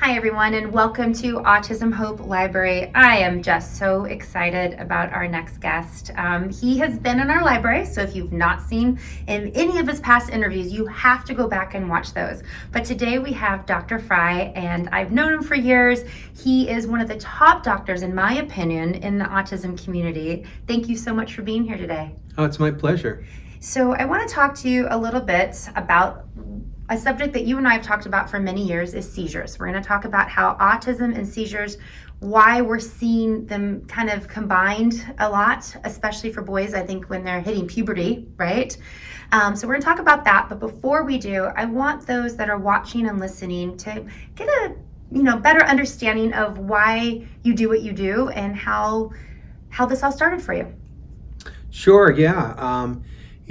Hi everyone, and welcome to Autism Hope Library. I am just so excited about our next guest. He has been in our library, so if you've not seen in any of his past interviews, you have to go back and watch those. But today we have Dr. Frye, and I've known him for years. He is one of the top doctors, in my opinion, in the autism community. Thank you so much for being here today. Oh, it's my pleasure. So I want to talk to you a little bit about a subject that you and I have talked about for many years is seizures. We're going to talk about how autism and seizures, why we're seeing them kind of combined a lot, especially for boys, I think, when they're hitting puberty, right? So we're going to talk about that. But before we do, I want those that are watching and listening to get a better understanding of why you do what you do and how this all started for you. Sure, yeah.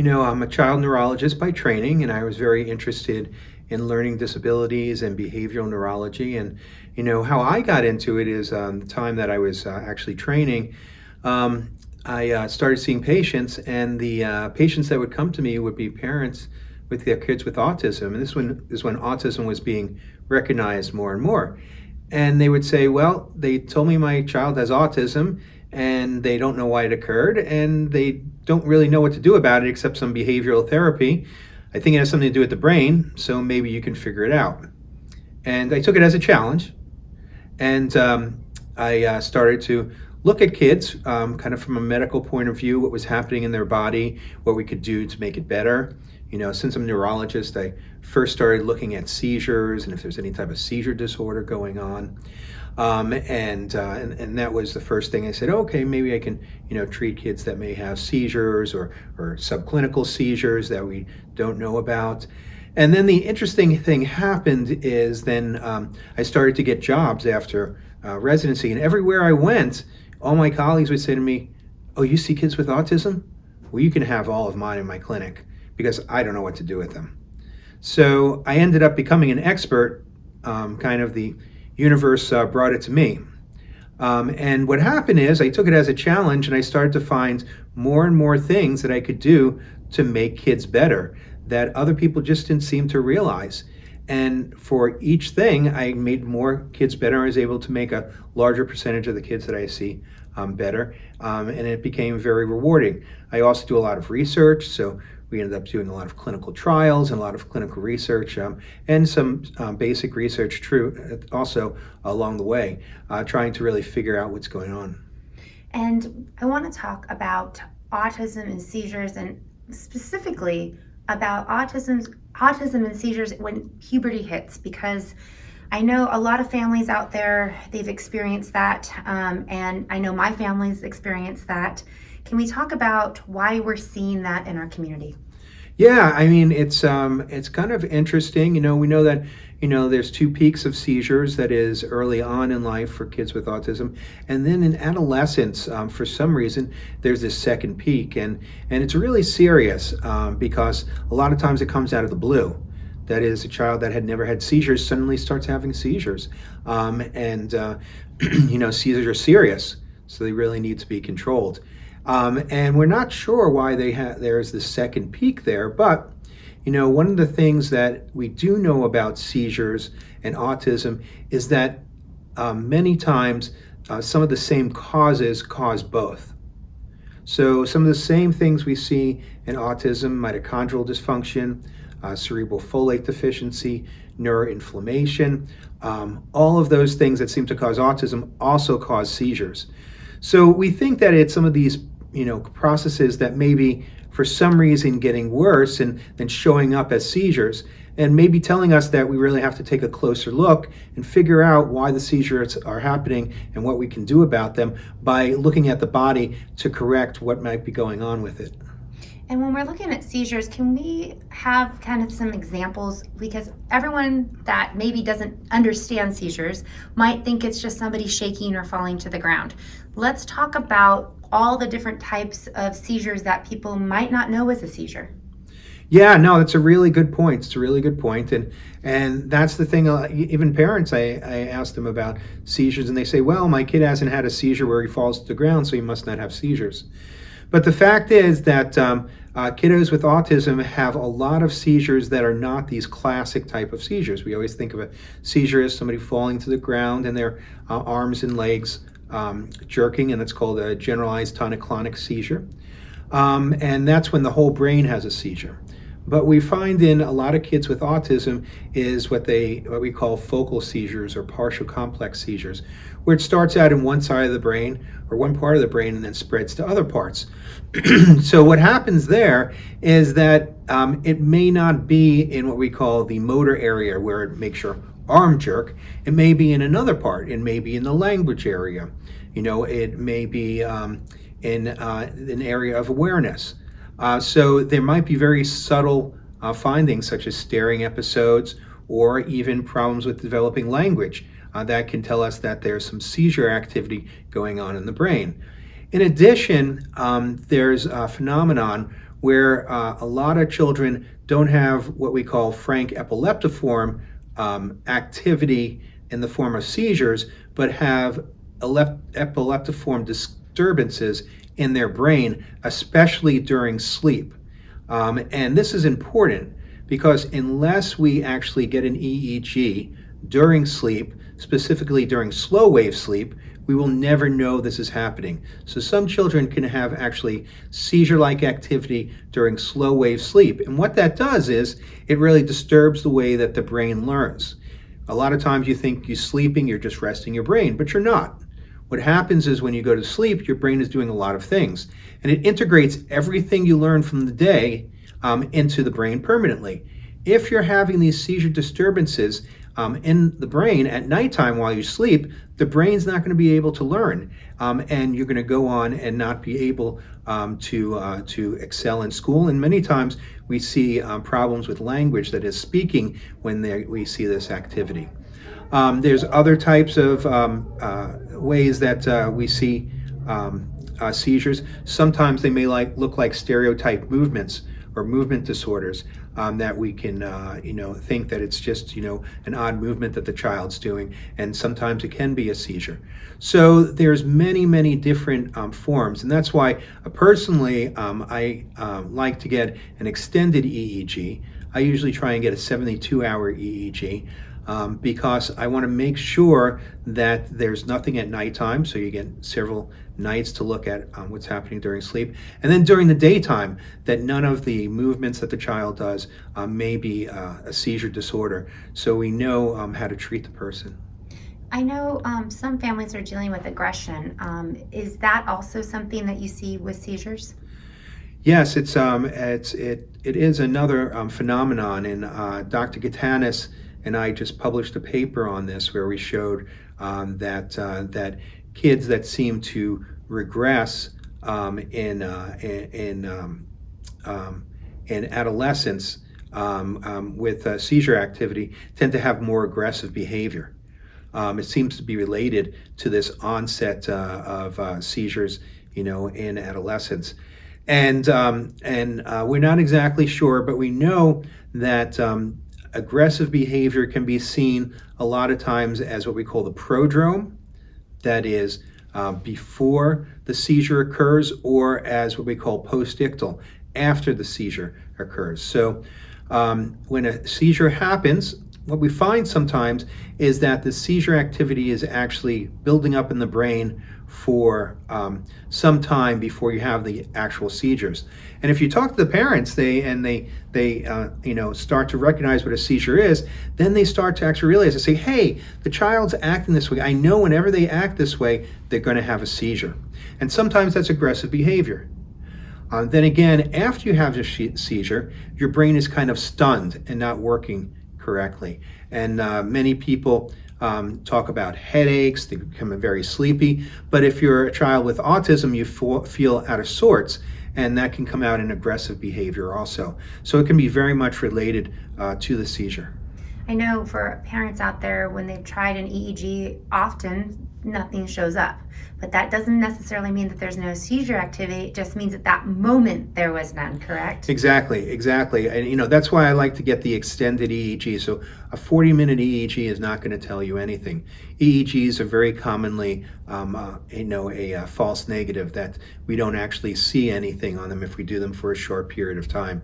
I'm a child neurologist by training, and I was very interested in learning disabilities and behavioral neurology. And, how I got into it is the time that I was actually training, I started seeing patients, and the patients that would come to me would be parents with their kids with autism. And this is when autism was being recognized more and more. And they would say, well, they told me my child has autism, and they don't know why it occurred, and they don't really know what to do about it except some behavioral therapy. I think it has something to do with the brain, so maybe you can figure it out. And I took it as a challenge, and I started to look at kids kind of from a medical point of view, what was happening in their body, what we could do to make it better. Since I'm a neurologist, I first started looking at seizures and if there's any type of seizure disorder going on. And that was the first thing I said, okay, maybe I can, treat kids that may have seizures or subclinical seizures that we don't know about. And then the interesting thing happened is then I started to get jobs after residency, and everywhere I went, all my colleagues would say to me, oh, you see kids with autism? Well, you can have all of mine in my clinic because I don't know what to do with them. So I ended up becoming an expert, kind of the universe brought it to me. And what happened is I took it as a challenge, and I started to find more and more things that I could do to make kids better that other people just didn't seem to realize. And for each thing, I made more kids better. I was able to make a larger percentage of the kids that I see better, and it became very rewarding. I also do a lot of research, so we ended up doing a lot of clinical trials and a lot of clinical research, and some basic research also along the way, trying to really figure out what's going on. And I want to talk about autism and seizures, and specifically about autism and seizures when puberty hits, because I know a lot of families out there, they've experienced that, and I know my family's experienced that. Can we talk about why we're seeing that in our community? Yeah, I mean, it's kind of interesting. We know that, there's two peaks of seizures, that is early on in life for kids with autism. And then in adolescence, for some reason, there's this second peak. And it's really serious because a lot of times it comes out of the blue. That is, a child that had never had seizures suddenly starts having seizures. Seizures are serious, so they really need to be controlled. And we're not sure why there's this second peak there, but one of the things that we do know about seizures and autism is that many times some of the same causes cause both. So some of the same things we see in autism, mitochondrial dysfunction, cerebral folate deficiency, neuroinflammation, all of those things that seem to cause autism also cause seizures. So we think that it's some of these, processes that maybe for some reason getting worse and then showing up as seizures, and maybe telling us that we really have to take a closer look and figure out why the seizures are happening and what we can do about them by looking at the body to correct what might be going on with it. And when we're looking at seizures, can we have kind of some examples? Because everyone that maybe doesn't understand seizures might think it's just somebody shaking or falling to the ground. Let's talk about all the different types of seizures that people might not know is a seizure. Yeah, no, that's a really good point. It's a really good point. And that's the thing, even parents, I ask them about seizures, and they say, well, my kid hasn't had a seizure where he falls to the ground, so he must not have seizures. But the fact is that kiddos with autism have a lot of seizures that are not these classic type of seizures. We always think of a seizure as somebody falling to the ground and their arms and legs jerking, and it's called a generalized tonic-clonic seizure. And that's when the whole brain has a seizure. But we find in a lot of kids with autism is what we call focal seizures or partial complex seizures, where it starts out in one side of the brain or one part of the brain and then spreads to other parts. So what happens there is that it may not be in what we call the motor area where it makes your arm jerk. It may be in another part. It may be in the language area. It may be in an area of awareness. So there might be very subtle findings such as staring episodes or even problems with developing language that can tell us that there's some seizure activity going on in the brain. In addition, there's a phenomenon where a lot of children don't have what we call frank epileptiform activity in the form of seizures, but have epileptiform disturbances in their brain, especially during sleep. And this is important because unless we actually get an EEG during sleep, specifically during slow wave sleep, we will never know this is happening. So some children can have actually seizure-like activity during slow wave sleep. And what that does is it really disturbs the way that the brain learns. A lot of times you think you're sleeping, you're just resting your brain, but you're not. What happens is when you go to sleep, your brain is doing a lot of things, and it integrates everything you learn from the day into the brain permanently. If you're having these seizure disturbances in the brain at nighttime while you sleep, the brain's not going to be able to learn, and you're going to go on and not be able to excel in school. And many times we see problems with language, that is speaking, when we see this activity. There's other types of ways that we see seizures. Sometimes they may look like stereotyped movements or movement disorders that we can think that it's just an odd movement that the child's doing, and sometimes it can be a seizure. So there's many different forms, and that's why personally I like to get an extended EEG. I usually try and get a 72-hour EEG. Because I want to make sure that there's nothing at nighttime, so you get several nights to look at what's happening during sleep, and then during the daytime, that none of the movements that the child does may be a seizure disorder, so we know how to treat the person. I know some families are dealing with aggression. Is that also something that you see with seizures? Yes, it is another phenomenon, and Dr. Gitanis and I just published a paper on this where we showed that kids that seem to regress in adolescence with seizure activity tend to have more aggressive behavior. It seems to be related to this onset of seizures, in adolescence. And we're not exactly sure, but we know that aggressive behavior can be seen a lot of times as what we call the prodrome, that is before the seizure occurs, or as what we call postictal, after the seizure occurs. So when a seizure happens, what we find sometimes is that the seizure activity is actually building up in the brain for some time before you have the actual seizures. And if you talk to the parents, they start to recognize what a seizure is, then they start to actually realize and say, hey, the child's acting this way. I know whenever they act this way, they're going to have a seizure. And sometimes that's aggressive behavior. Then again, after you have a seizure, your brain is kind of stunned and not working correctly. And many people talk about headaches, they become very sleepy. But if you're a child with autism, you feel out of sorts, and that can come out in aggressive behavior also. So it can be very much related to the seizure. I know for parents out there, when they've tried an EEG, often nothing shows up. But that doesn't necessarily mean that there's no seizure activity. It just means at that moment there was none, correct? Exactly, exactly. And that's why I like to get the extended EEG. So a 40-minute EEG is not going to tell you anything. EEGs are very commonly, a false negative, that we don't actually see anything on them if we do them for a short period of time.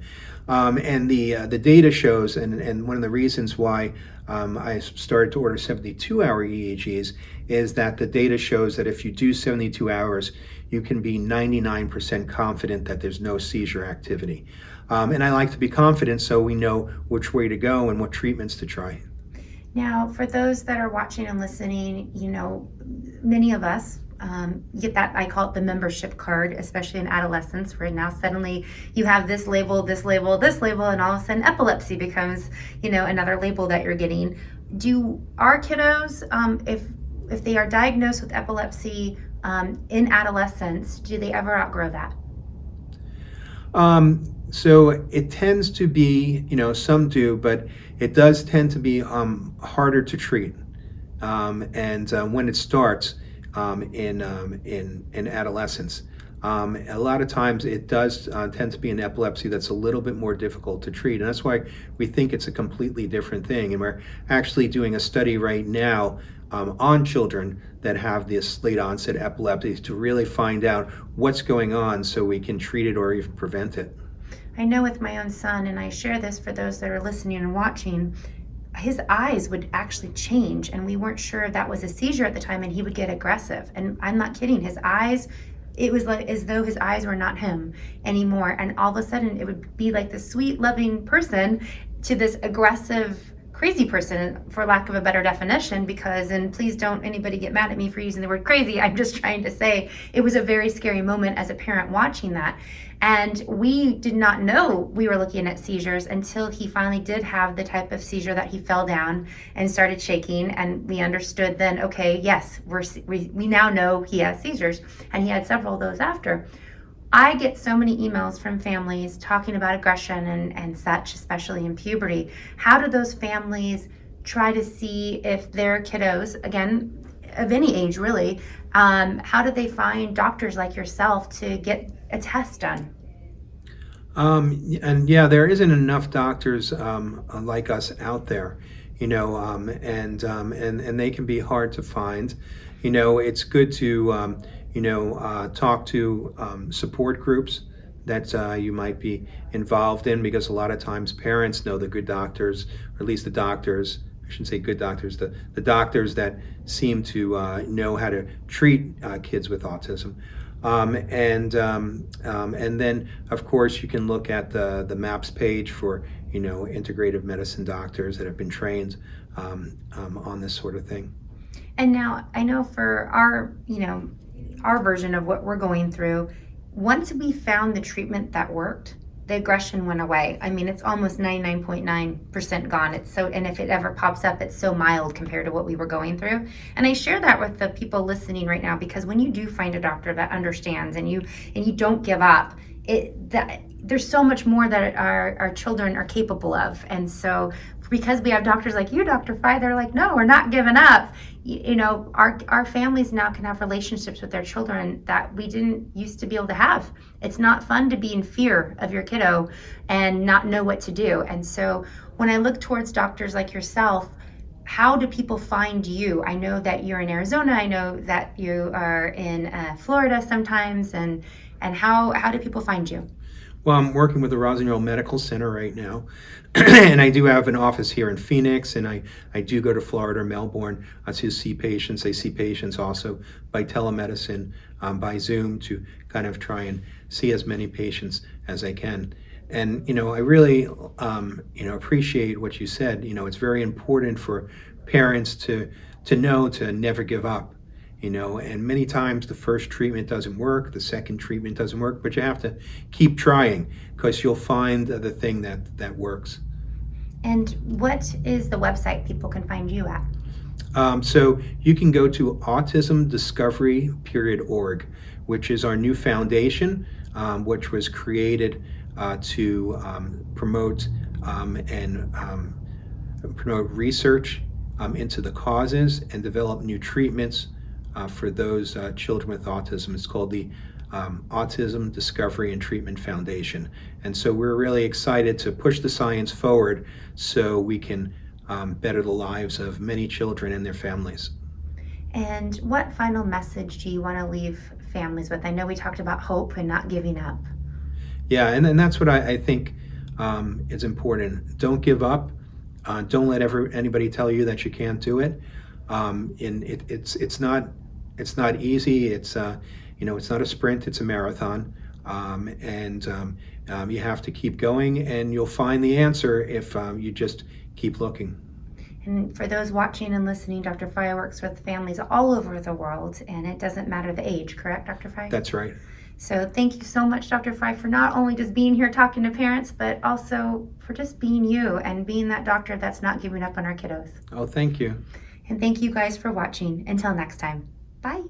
And the data shows, and one of the reasons why I started to order 72-hour EEGs is that the data shows that if you do 72 hours, you can be 99% confident that there's no seizure activity. And I like to be confident so we know which way to go and what treatments to try. Now, for those that are watching and listening, many of us get that, I call it the membership card, especially in adolescence, where now suddenly you have this label, this label, this label, and all of a sudden epilepsy becomes, another label that you're getting. Do our kiddos, if they are diagnosed with epilepsy in adolescence, do they ever outgrow that? So it tends to be, some do, but it does tend to be harder to treat. And when it starts in adolescence, a lot of times it does tend to be an epilepsy that's a little bit more difficult to treat. And that's why we think it's a completely different thing. And we're actually doing a study right now on children that have this late onset epilepsy to really find out what's going on so we can treat it or even prevent it. I know with my own son, and I share this for those that are listening and watching, his eyes would actually change, and we weren't sure if that was a seizure at the time, and he would get aggressive. And I'm not kidding, his eyes, it was like as though his eyes were not him anymore, and all of a sudden it would be like this sweet, loving person to this aggressive, crazy person, for lack of a better definition, because, and please don't anybody get mad at me for using the word crazy, I'm just trying to say it was a very scary moment as a parent watching that. And we did not know we were looking at seizures until he finally did have the type of seizure that he fell down and started shaking, and we understood then, okay, yes, we now know he has seizures, and he had several of those after. I get so many emails from families talking about aggression and such, especially in puberty. How do those families try to see if their kiddos, again, of any age really, how do they find doctors like yourself to get a test done? And yeah, there isn't enough doctors like us out there, and they can be hard to find. It's good to talk to support groups that you might be involved in, because a lot of times parents know the good doctors, or at least the doctors, I shouldn't say good doctors, the doctors that seem to know how to treat kids with autism. And then, of course, you can look at the MAPS page for, integrative medicine doctors that have been trained on this sort of thing. And now I know for our version of what we're going through, once we found the treatment that worked, the aggression went away. I mean, it's almost 99.9% gone. And if it ever pops up, it's so mild compared to what we were going through. And I share that with the people listening right now, because when you do find a doctor that understands and you don't give up, there's so much more that our children are capable of. And so because we have doctors like you, Dr. Frye, they're like, no, we're not giving up. Our families now can have relationships with their children that we didn't used to be able to have. It's not fun to be in fear of your kiddo and not know what to do. And so when I look towards doctors like yourself, how do people find you? I know that you're in Arizona. I know that you are in Florida sometimes. And how do people find you? Well, I'm working with the Rosenthal Medical Center right now, and I do have an office here in Phoenix, and I do go to Florida or Melbourne to see patients. I see patients also by telemedicine, by Zoom, to kind of try and see as many patients as I can. And, I really, appreciate what you said. It's very important for parents to know to never give up. And many times the first treatment doesn't work, the second treatment doesn't work, but you have to keep trying, because you'll find the thing that works. And what is the website people can find you at? So you can go to autismdiscovery.org, which is our new foundation, which was created to promote research into the causes and develop new treatments for those children with autism. It's called the Autism Discovery and Treatment Foundation. And so we're really excited to push the science forward so we can better the lives of many children and their families. And what final message do you want to leave families with? I know we talked about hope and not giving up. Yeah, and that's what I think is important. Don't give up. Don't let anybody tell you that you can't do it. It's not easy. It's it's not a sprint. It's a marathon, and you have to keep going, and you'll find the answer if you just keep looking. And for those watching and listening, Dr. Frye works with families all over the world, and it doesn't matter the age, correct, Dr. Frye? That's right. So thank you so much, Dr. Frye, for not only just being here talking to parents, but also for just being you and being that doctor that's not giving up on our kiddos. Oh, thank you. And thank you guys for watching. Until next time, bye.